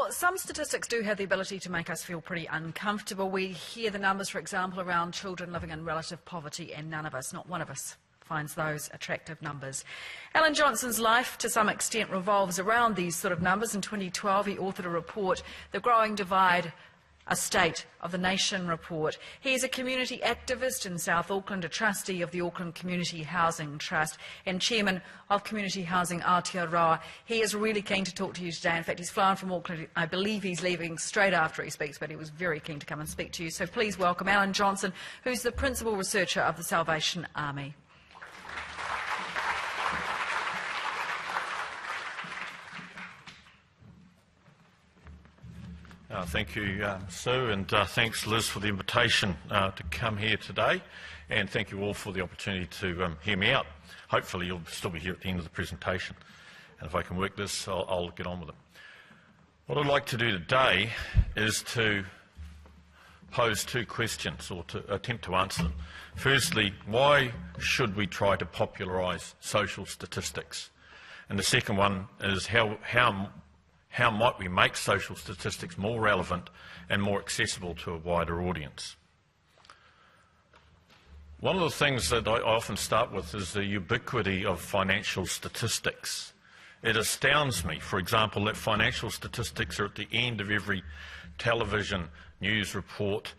Well, some statistics do have the ability to make us feel pretty uncomfortable. We hear the numbers, for example, around children living in relative poverty, and none of us, not one of us, finds those attractive numbers. Alan Johnson's life, to some extent, revolves around these sort of numbers. In 2012, he authored a report, The Growing Divide, A State of the Nation report. He is a community activist in South Auckland, a trustee of the Auckland Community Housing Trust and chairman of Community Housing Aotearoa. He is really keen to talk to you today. In fact, he's flown from Auckland. I believe he's leaving straight after he speaks, but he was very keen to come and speak to you. So please welcome Alan Johnson, who's the principal researcher of the Salvation Army. Thank you, Sue, and thanks, Liz, for the invitation to come here today, and thank you all for the opportunity to hear me out. Hopefully you'll still be here at the end of the presentation, and if I can work this, I'll get on with it. What I'd like to do today is to pose two questions, or to attempt to answer them. Firstly, why should we try to popularise social statistics? And the second one is how might we make social statistics more relevant and more accessible to a wider audience? One of the things that I often start with is the ubiquity of financial statistics. It astounds me, for example, that financial statistics are at the end of every television news report.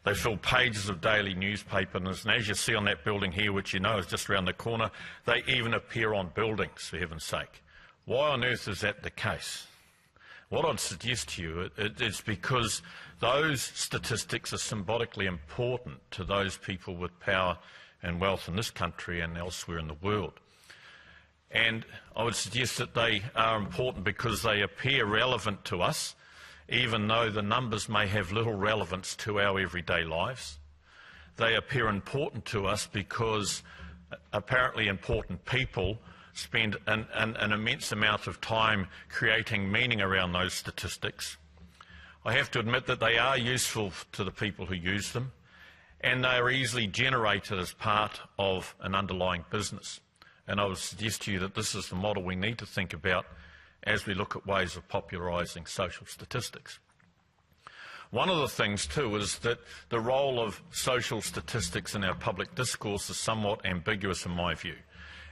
They fill pages of daily newspapers, and as you see on that building here, which you know is just around the corner, they even appear on buildings, for heaven's sake. Why on earth is that the case? What I'd suggest to you is because those statistics are symbolically important to those people with power and wealth in this country and elsewhere in the world. And I would suggest that they are important because they appear relevant to us, even though the numbers may have little relevance to our everyday lives. They appear important to us because apparently important people spend an immense amount of time creating meaning around those statistics. I have to admit that they are useful to the people who use them, and they are easily generated as part of an underlying business. And I would suggest to you that this is the model we need to think about as we look at ways of popularising social statistics. One of the things, too, is that the role of social statistics in our public discourse is somewhat ambiguous in my view.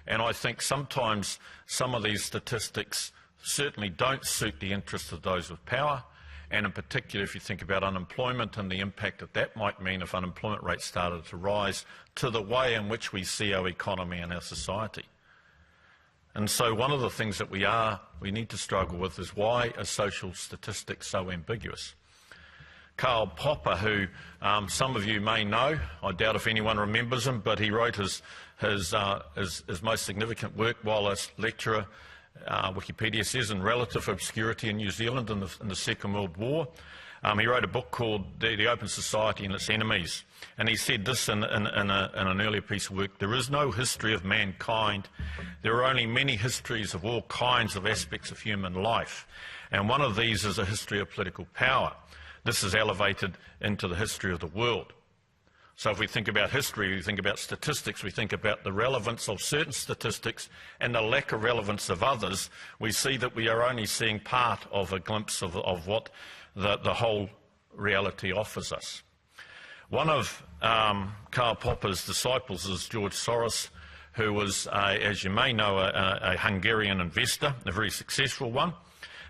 And I think sometimes some of these statistics certainly don't suit the interests of those with power, and in particular if you think about unemployment and the impact that that might mean if unemployment rates started to rise, to the way in which we see our economy and our society. And so one of the things that we need to struggle with is, why are social statistics so ambiguous? Karl Popper, who some of you may know, I doubt if anyone remembers him, but he wrote his most significant work while a lecturer, Wikipedia says, in relative obscurity in New Zealand in the Second World War. He wrote a book called The Open Society and Its Enemies, and he said this in an earlier piece of work: there is no history of mankind, there are only many histories of all kinds of aspects of human life, and one of these is a history of political power. This is elevated into the history of the world. So if we think about history, we think about statistics, we think about the relevance of certain statistics and the lack of relevance of others, we see that we are only seeing part of a glimpse of what the whole reality offers us. One of Karl Popper's disciples is George Soros, who was, as you may know, a Hungarian investor, a very successful one.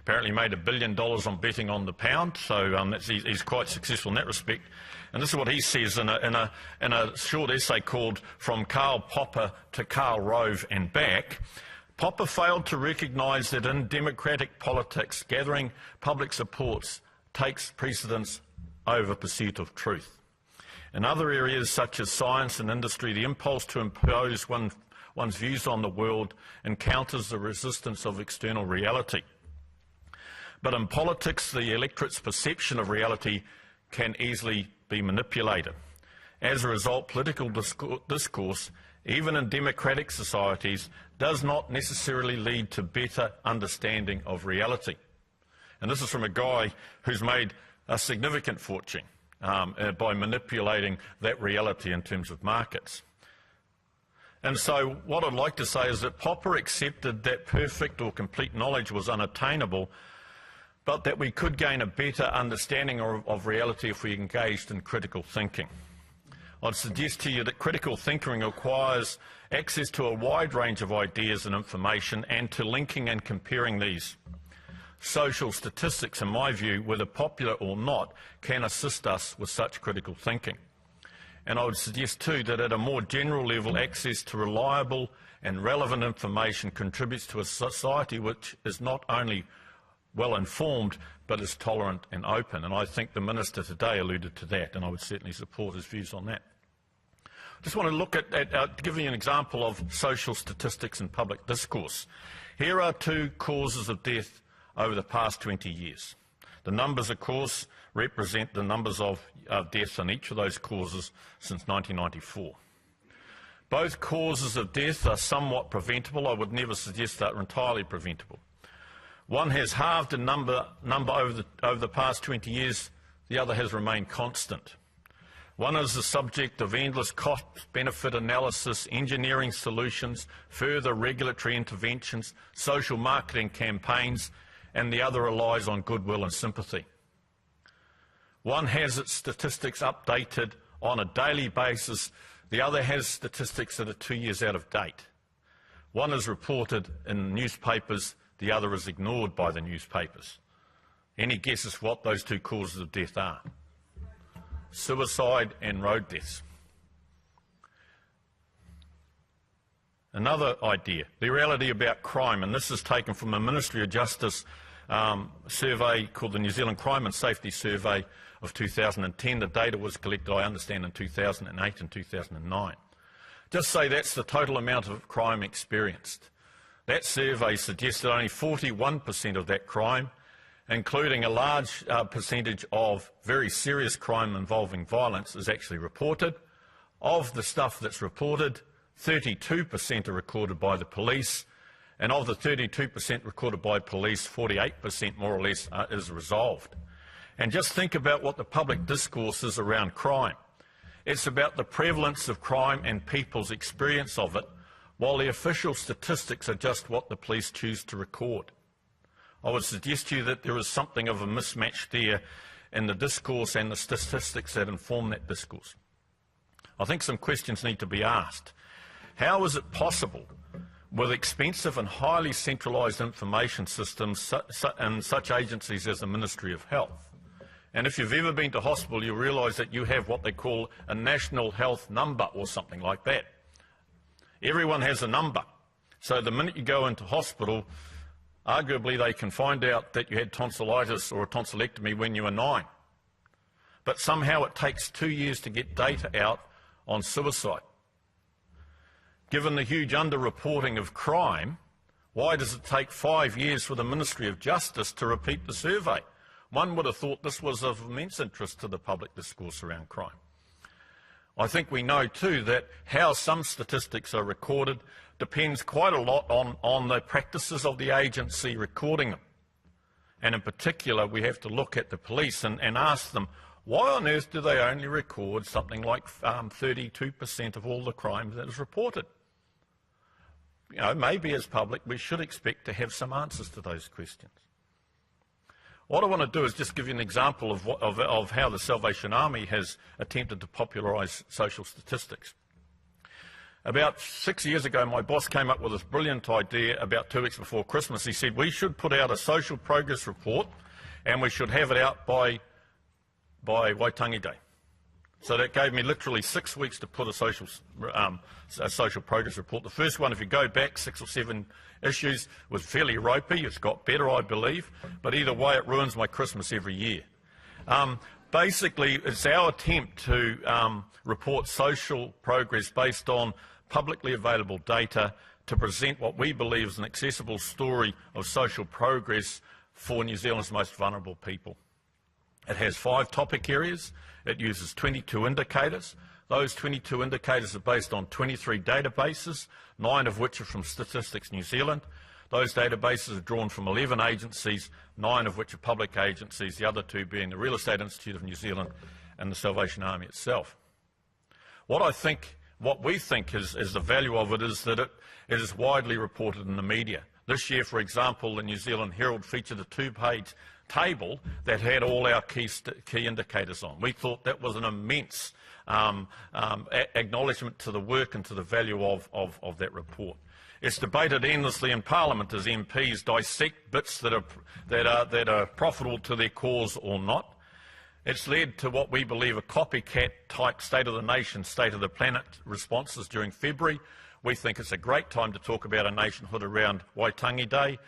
Apparently made $1 billion on betting on the pound, so he's quite successful in that respect. And this is what he says in a short essay called From Karl Popper to Karl Rove and Back. Popper failed to recognise that in democratic politics, gathering public supports takes precedence over pursuit of truth. In other areas such as science and industry, the impulse to impose one's views on the world encounters the resistance of external reality. But in politics, the electorate's perception of reality can easily be manipulated. As a result, political discourse, even in democratic societies, does not necessarily lead to better understanding of reality. And this is from a guy who's made a significant fortune by manipulating that reality in terms of markets. And so what I'd like to say is that Popper accepted that perfect or complete knowledge was unattainable, but that we could gain a better understanding of reality if we engaged in critical thinking. I'd suggest to you that critical thinking requires access to a wide range of ideas and information and to linking and comparing these. Social statistics, in my view, whether popular or not, can assist us with such critical thinking. And I would suggest too that at a more general level, access to reliable and relevant information contributes to a society which is not only well informed but is tolerant and open. And I think the Minister today alluded to that, and I would certainly support his views on that. I just want to look at giving you an example of social statistics and public discourse. Here are two causes of death over the past 20 years. The numbers, of course, represent the numbers of deaths in each of those causes since 1994. Both causes of death are somewhat preventable. I would never suggest they're entirely preventable. One has halved in number over the past 20 years. The other has remained constant. One is the subject of endless cost-benefit analysis, engineering solutions, further regulatory interventions, social marketing campaigns, and the other relies on goodwill and sympathy. One has its statistics updated on a daily basis. The other has statistics that are 2 years out of date. One is reported in newspapers, the other is ignored by the newspapers. Any guesses what those two causes of death are? Suicide and road deaths. Another idea, the reality about crime, and this is taken from a Ministry of Justice survey called the New Zealand Crime and Safety Survey of 2010. The data was collected, I understand, in 2008 and 2009. Just say that's the total amount of crime experienced. That survey suggests that only 41% of that crime, including a large percentage of very serious crime involving violence, is actually reported. Of the stuff that's reported, 32% are recorded by the police, and of the 32% recorded by police, 48% more or less is resolved. And just think about what the public discourse is around crime. It's about the prevalence of crime and people's experience of it, while the official statistics are just what the police choose to record. I would suggest to you that there is something of a mismatch there in the discourse and the statistics that inform that discourse. I think some questions need to be asked. How is it possible, with expensive and highly centralised information systems and such agencies as the Ministry of Health, and if you've ever been to hospital, you'll realise that you have what they call a national health number or something like that. Everyone has a number. So the minute you go into hospital, arguably they can find out that you had tonsillitis or a tonsillectomy when you were 9. But somehow it takes 2 years to get data out on suicide. Given the huge underreporting of crime, why does it take 5 years for the Ministry of Justice to repeat the survey? One would have thought this was of immense interest to the public discourse around crime. I think we know too that how some statistics are recorded depends quite a lot on the practices of the agency recording them. And in particular, we have to look at the police and ask them, why on earth do they only record something like 32% of all the crime that is reported? You know, maybe as public we should expect to have some answers to those questions. What I want to do is just give you an example of how the Salvation Army has attempted to popularise social statistics. About 6 years ago, my boss came up with this brilliant idea about 2 weeks before Christmas. He said, we should put out a social progress report and we should have it out by Waitangi Day. So that gave me literally 6 weeks to put a social progress report. The first one, if you go back 6 or 7 issues, was fairly ropey. It's got better, I believe. But either way, it ruins my Christmas every year. Basically, it's our attempt to report social progress based on publicly available data to present what we believe is an accessible story of social progress for New Zealand's most vulnerable people. It has 5 topic areas. It uses 22 indicators. Those 22 indicators are based on 23 databases, 9 of which are from Statistics New Zealand. Those databases are drawn from 11 agencies, 9 of which are public agencies, the other 2 being the Real Estate Institute of New Zealand and the Salvation Army itself. What we think is the value of it is that it is widely reported in the media. This year, for example, the New Zealand Herald featured a 2-page table that had all our key indicators on. We thought that was an immense acknowledgement to the work and to the value of that report. It's debated endlessly in Parliament as MPs dissect bits that are profitable to their cause or not. It's led to what we believe are copycat-type State of the Nation, State of the Planet responses during February. We think it's a great time to talk about a nationhood around Waitangi Day.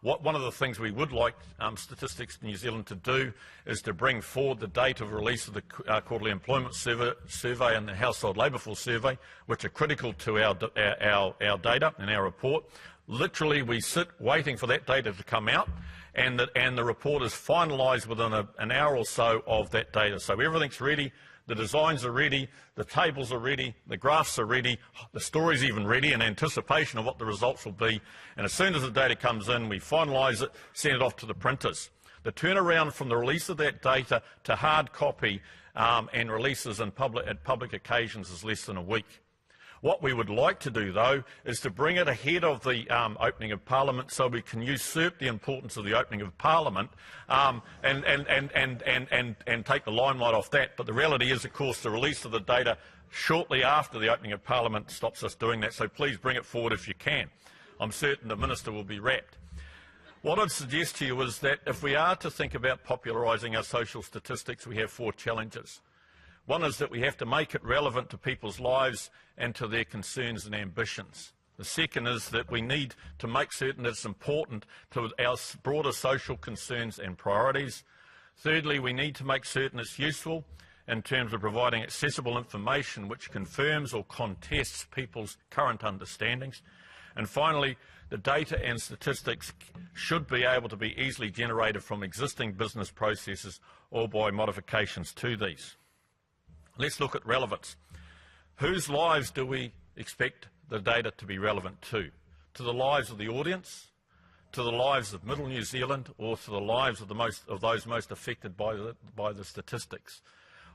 One of the things we would like Statistics New Zealand to do is to bring forward the date of release of the Quarterly Employment Survey and the Household Labour Force Survey, which are critical to our data and our report. Literally, we sit waiting for that data to come out, and the report is finalised within an hour or so of that data. So everything's ready. The designs are ready, the tables are ready, the graphs are ready, the story's even ready in anticipation of what the results will be. And as soon as the data comes in, we finalise it, send it off to the printers. The turnaround from the release of that data to hard copy and releases at public occasions is less than a week. What we would like to do, though, is to bring it ahead of the opening of Parliament so we can usurp the importance of the opening of Parliament and take the limelight off that. But the reality is, of course, the release of the data shortly after the opening of Parliament stops us doing that, so please bring it forward if you can. I'm certain the Minister will be rapt. What I'd suggest to you is that if we are to think about popularising our social statistics, we have 4 challenges. One is that we have to make it relevant to people's lives and to their concerns and ambitions. The second is that we need to make certain that it's important to our broader social concerns and priorities. Thirdly, we need to make certain it's useful in terms of providing accessible information which confirms or contests people's current understandings. And finally, the data and statistics should be able to be easily generated from existing business processes or by modifications to these. Let's look at relevance. Whose lives do we expect the data to be relevant to? To the lives of the audience, to the lives of Middle New Zealand, or to the lives of those most affected by the statistics?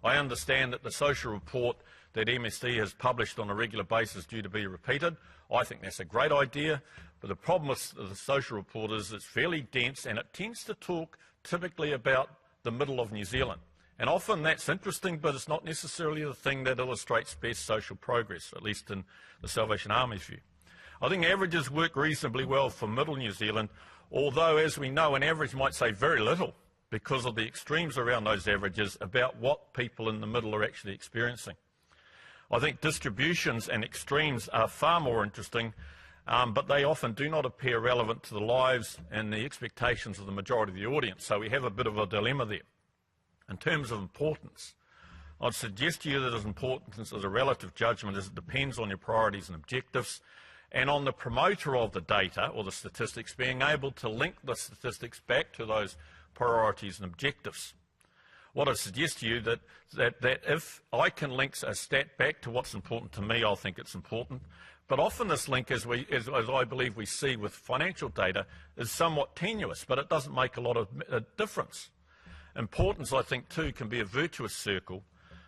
I understand that the social report that MSD has published on a regular basis is due to be repeated. I think that's a great idea, but the problem with the social report is it's fairly dense and it tends to talk typically about the middle of New Zealand. And often that's interesting, but it's not necessarily the thing that illustrates best social progress, at least in the Salvation Army's view. I think averages work reasonably well for Middle New Zealand, although, as we know, an average might say very little because of the extremes around those averages about what people in the middle are actually experiencing. I think distributions and extremes are far more interesting, but they often do not appear relevant to the lives and the expectations of the majority of the audience, so we have a bit of a dilemma there. In terms of importance, I'd suggest to you that its importance is a relative judgment as it depends on your priorities and objectives and on the promoter of the data or the statistics being able to link the statistics back to those priorities and objectives. What I suggest to you that if I can link a stat back to what's important to me, I'll think it's important. But often this link, as I believe we see with financial data, is somewhat tenuous, but it doesn't make a lot of difference. Importance, I think, too, can be a virtuous circle.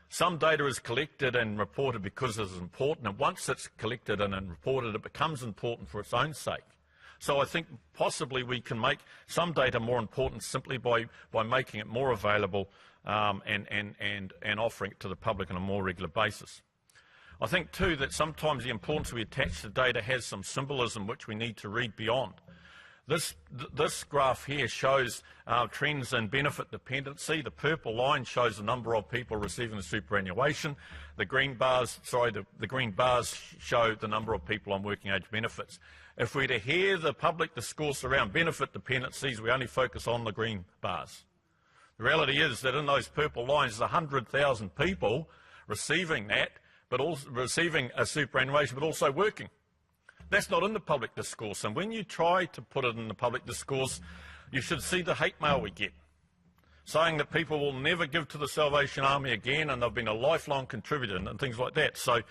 Some data is collected and reported because it is important, and once it's collected and reported, it becomes important for its own sake. So I think possibly we can make some data more important simply by making it more available and offering it to the public on a more regular basis. I think, too, that sometimes the importance we attach to data has some symbolism which we need to read beyond. This graph here shows trends in benefit dependency. The purple line shows the number of people receiving the superannuation. The green bars show the number of people on working age benefits. If we're to hear the public discourse around benefit dependencies, we only focus on the green bars. The reality is that in those purple lines, there's 100,000 people receiving that, but also receiving a superannuation, but also working. That's not in the public discourse, and when you try to put it in the public discourse, you should see the hate mail we get, saying that people will never give to the Salvation Army again and they've been a lifelong contributor and things like that. So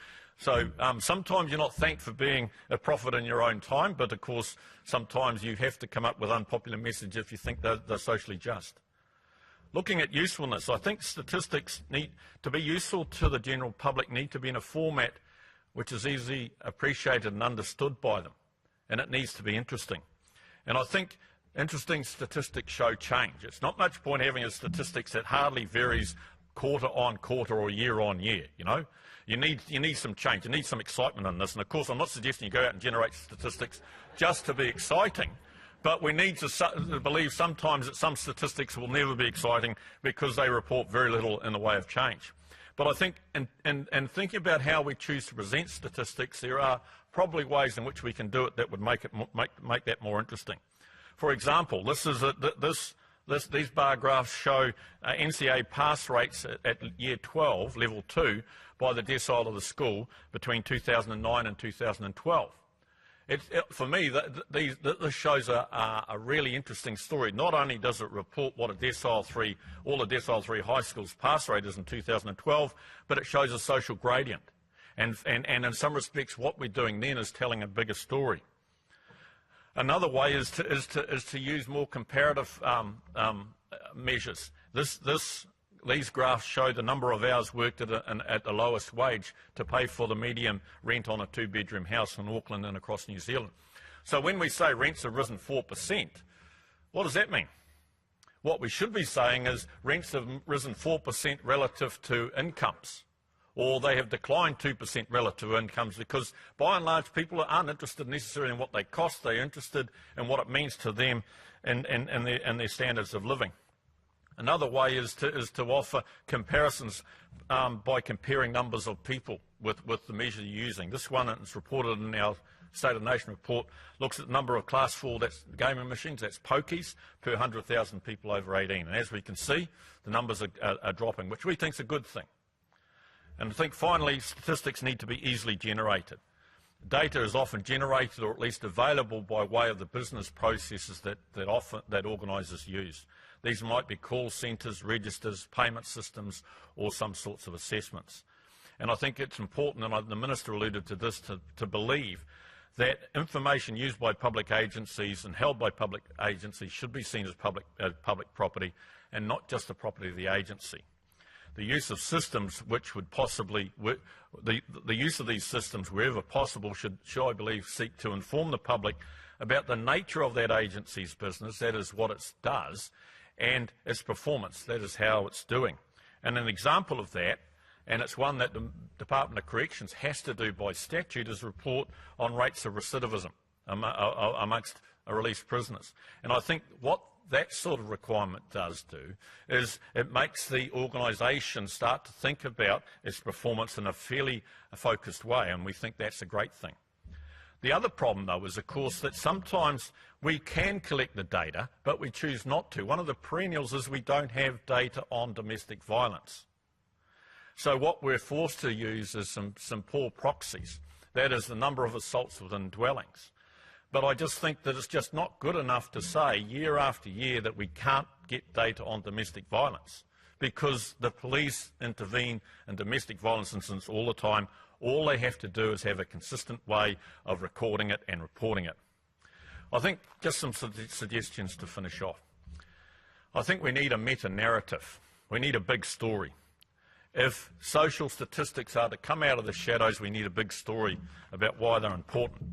sometimes you're not thanked for being a prophet in your own time, but of course sometimes you have to come up with unpopular messages if you think they're socially just. Looking at usefulness, I think statistics need to be useful to the general public, need to be in a format which is easily appreciated and understood by them, and it needs to be interesting. And I think interesting statistics show change. It's not much point having a statistics that hardly varies quarter on quarter or year on year, you know. You need some change, you need some excitement in this. And of course, I'm not suggesting you go out and generate statistics just to be exciting, but we need to believe sometimes that some statistics will never be exciting because they report very little in the way of change. But I think, in thinking about how we choose to present statistics, there are probably ways in which we can do it that would make that more interesting. For example, these bar graphs show NCA pass rates at year 12, level 2, by the decile of the school between 2009 and 2012. For me, this shows a really interesting story. Not only does it report what all the decile 3 high schools pass rate is in 2012, but it shows a social gradient. And in some respects, what we're doing then is telling a bigger story. Another way is to use more comparative measures. These graphs show the number of hours worked at the lowest wage to pay for the median rent on a 2-bedroom house in Auckland and across New Zealand. So when we say rents have risen 4%, what does that mean? What we should be saying is rents have risen 4% relative to incomes, or they have declined 2% relative to incomes, because by and large people aren't interested necessarily in what they cost, they're interested in what it means to them and their standards of living. Another way is to offer comparisons by comparing numbers of people with the measure you're using. This one is reported in our State of the Nation report, looks at the number of Class 4 gaming machines, that's pokies, per 100,000 people over 18. And as we can see, the numbers are dropping, which we think is a good thing. And I think finally, statistics need to be easily generated. Data is often generated or at least available by way of the business processes that organisers use. These might be call centres, registers, payment systems, or some sorts of assessments. And I think it's important, and the Minister alluded to this, to believe that information used by public agencies and held by public agencies should be seen as public property and not just the property of the agency. The use of systems which would possibly, the use of these systems wherever possible should, I believe, seek to inform the public about the nature of that agency's business, that is what it does, and its performance, that is how it's doing. And an example of that, and it's one that the Department of Corrections has to do by statute, is report on rates of recidivism amongst released prisoners. And I think what that sort of requirement does do is it makes the organisation start to think about its performance in a fairly focused way, and we think that's a great thing. The other problem, though, is, of course, that sometimes we can collect the data, but we choose not to. One of the perennials is we don't have data on domestic violence. So what we're forced to use is some poor proxies. That is the number of assaults within dwellings. But I just think that it's just not good enough to say year after year that we can't get data on domestic violence, because the police intervene in domestic violence incidents all the time. All they have to do is have a consistent way of recording it and reporting it. I think just some suggestions to finish off. I think we need a meta-narrative. We need a big story. If social statistics are to come out of the shadows, we need a big story about why they're important.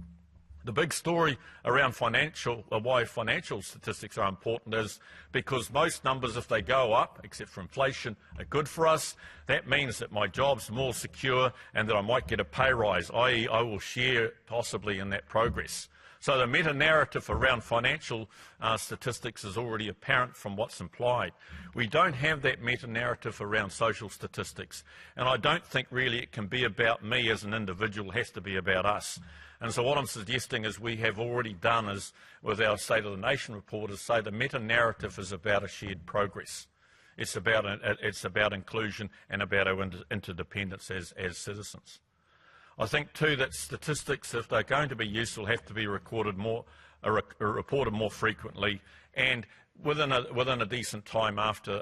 The big story around why financial statistics are important is because most numbers, if they go up, except for inflation, are good for us. That means that my job's more secure and that I might get a pay rise, i.e. I will share possibly in that progress. So the meta-narrative around financial statistics is already apparent from what's implied. We don't have that meta-narrative around social statistics, and I don't think really it can be about me as an individual. It has to be about us. And so what I'm suggesting is we have already done is, with our State of the Nation report, is say the meta-narrative is about a shared progress. It's about inclusion and about our interdependence as citizens. I think too that statistics, if they're going to be useful, have to be reported more frequently and within a decent time after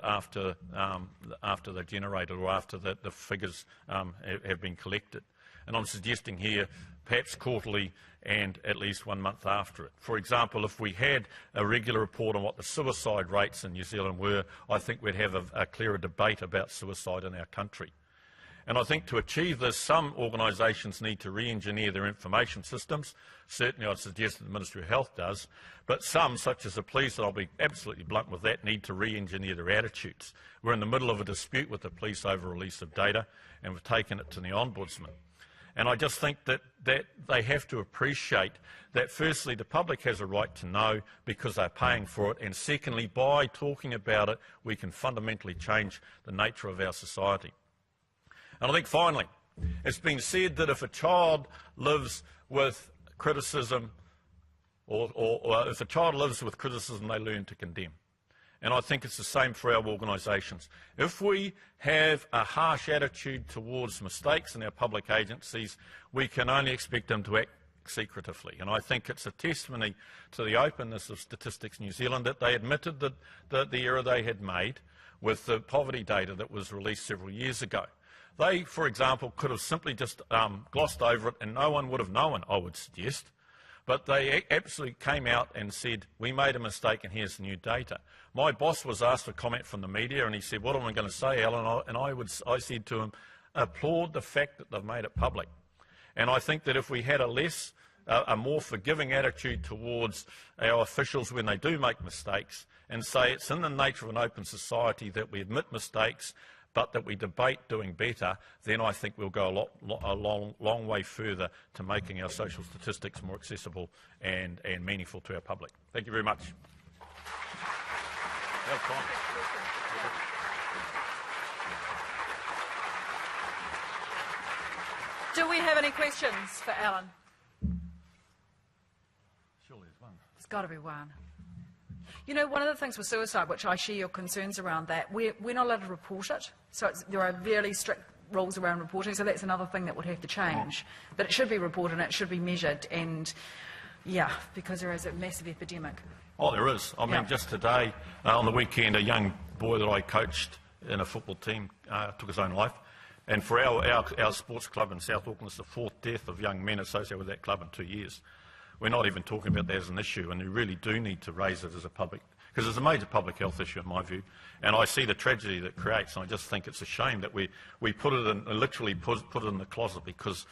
they're generated or after the figures have been collected. And I'm suggesting here perhaps quarterly and at least 1 month after it. For example, if we had a regular report on what the suicide rates in New Zealand were, I think we'd have a clearer debate about suicide in our country. And I think to achieve this, some organisations need to re-engineer their information systems. Certainly I'd suggest that the Ministry of Health does. But some, such as the police, and I'll be absolutely blunt with that, need to re-engineer their attitudes. We're in the middle of a dispute with the police over release of data, and we've taken it to the Ombudsman. And I just think that they have to appreciate that, firstly, the public has a right to know because they're paying for it, and secondly, by talking about it, we can fundamentally change the nature of our society. And I think, finally, it's been said that if a child lives with criticism, or if a child lives with criticism, they learn to condemn. And I think it's the same for our organisations. If we have a harsh attitude towards mistakes in our public agencies, we can only expect them to act secretively. And I think it's a testimony to the openness of Statistics New Zealand that they admitted that the error they had made with the poverty data that was released several years ago. They, for example, could have simply just glossed over it and no one would have known, I would suggest. But they absolutely came out and said, we made a mistake and here's the new data. My boss was asked for comment from the media and he said, what am I going to say, Alan? And I said to him, applaud the fact that they've made it public. And I think that if we had a more forgiving attitude towards our officials when they do make mistakes and say it's in the nature of an open society that we admit mistakes but that we debate doing better, then I think we'll go a long way further to making our social statistics more accessible and meaningful to our public. Thank you very much. Do we have any questions for Alan? Surely there's one. There's got to be one. You know, one of the things with suicide, which I share your concerns around that, we're not allowed to report it. So there are very strict rules around reporting, so that's another thing that would have to change. But it should be reported and it should be measured, and yeah, because there is a massive epidemic. Oh, there is. I mean, just today, on the weekend, a young boy that I coached in a football team took his own life. And for our sports club in South Auckland, it's the 4th death of young men associated with that club in 2 years. We're not even talking about that as an issue, and we really do need to raise it as a public, because it's a major public health issue in my view. And I see the tragedy that it creates, and I just think it's a shame that we put it in, literally put it in the closet because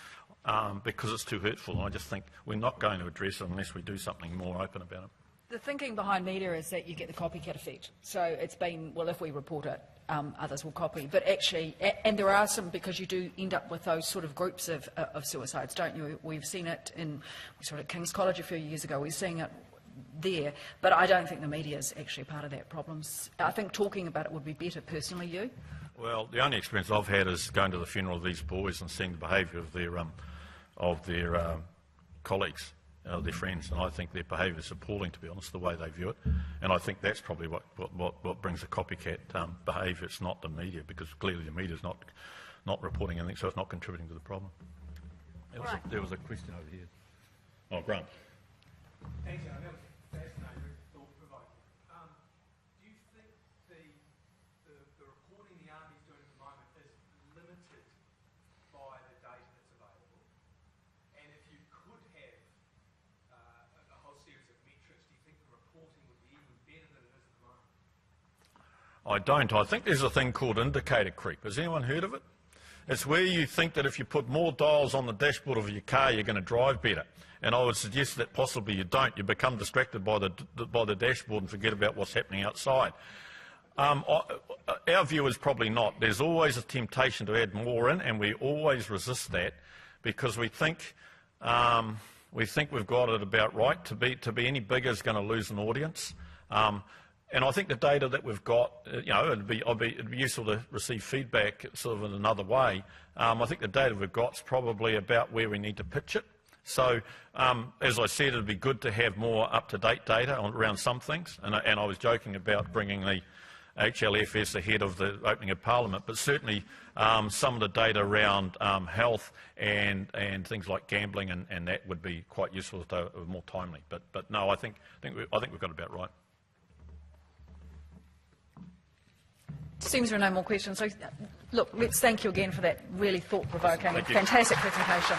it's too hurtful. And I just think we're not going to address it unless we do something more open about it. The thinking behind media is that you get the copycat effect. So it's been, well, if we report it, others will copy. But actually, and there are some, because you do end up with those sort of groups of suicides, don't you? We've seen it we saw it at King's College a few years ago. We're seeing it there. But I don't think the media is actually part of that problem. I think talking about it would be better, personally, you? Well, the only experience I've had is going to the funeral of these boys and seeing the behaviour of their colleagues. Their friends, and I think their behaviour is appalling, to be honest, the way they view it. And I think that's probably what brings a copycat behaviour. It's not the media, because clearly the media is not reporting anything, so it's not contributing to the problem. There was a question over here. Oh, Grant. Thanks, Alan. That was fascinating, thought-provoking. Do you think the reporting the Army's doing at the moment is limited by the data that's available? And if you could have a whole series of metrics, do you think the reporting would be even better than it is at the moment? I don't. I think there's a thing called indicator creep. Has anyone heard of it? It's where you think that if you put more dials on the dashboard of your car, you're going to drive better. And I would suggest that possibly you don't. You become distracted by the dashboard and forget about what's happening outside. Our view is probably not. There's always a temptation to add more in, and we always resist that because we think we've got it about right. To be any bigger is going to lose an audience. And I think the data that we've got, it'd be useful to receive feedback sort of in another way. I think the data we've got is probably about where we need to pitch it. So, as I said, it'd be good to have more up-to-date data around some things. And I was joking about bringing the HLFS ahead of the opening of Parliament, but certainly some of the data around health and things like gambling and that would be quite useful, more timely. But no, I think we've got it about right. Seems there are no more questions. So, look, let's thank you again for that really thought-provoking, fantastic presentation.